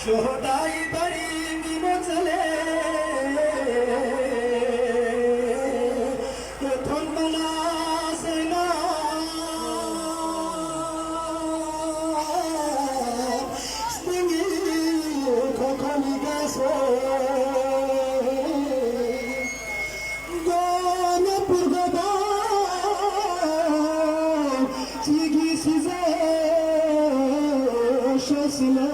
شهداي بريني متلي يتون مناسنا سنجي كوكولي گاسو گانا پرگدا چیگی سیزه شسنا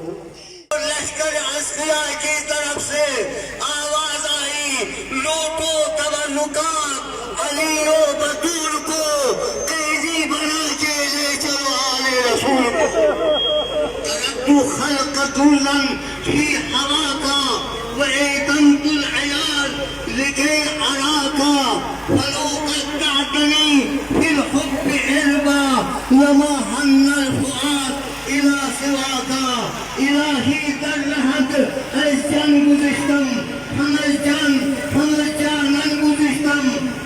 लश्कर अस्किया की तरफ से आवाज आई, लूटो तबर्रुकात, अली ओ बतूल को कैदी बना के ले चलो आले रसूल को। तरक्तु खल्क दुल्लन फी हवा का व एतंतुल अयाल लिखे अरा का फलो कत्तातनी फिर हुब्ब इल्बा लमा हन्नल फुआद इला सिवाका इलाही दर्रहत अलजन गुज़िश्तम हमल जानन गुज़िश्तम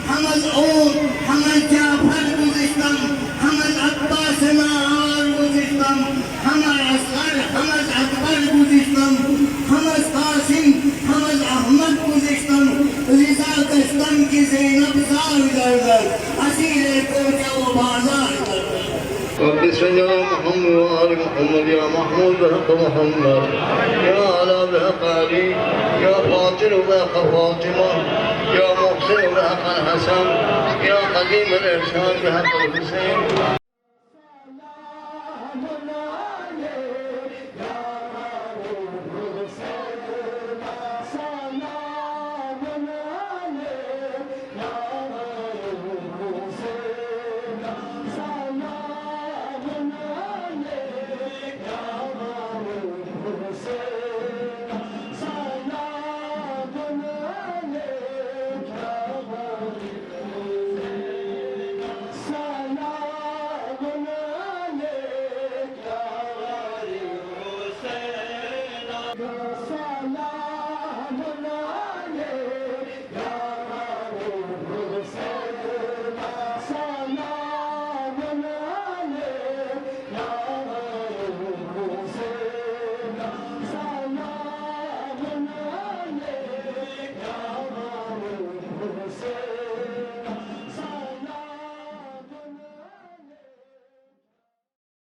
हमल ओम हमल जाफर गुज़िश्तम हमल अब्बास नार गुज़िश्तम हमल असगर हमल अकबर गुज़िश्तम हमल कासिम हमल अहमद गुज़िश्तम रिज़ा कश्तम की ज़ैनब ज़ार गर्दर असीले को जाओ बाजार رب صل على محمد وآل محمد يا محمود بحق محمد يا على بحق علي يا فاطر بحق فاطمة يا محسن بحق الحسن يا قديم الإحسان بحق الحسين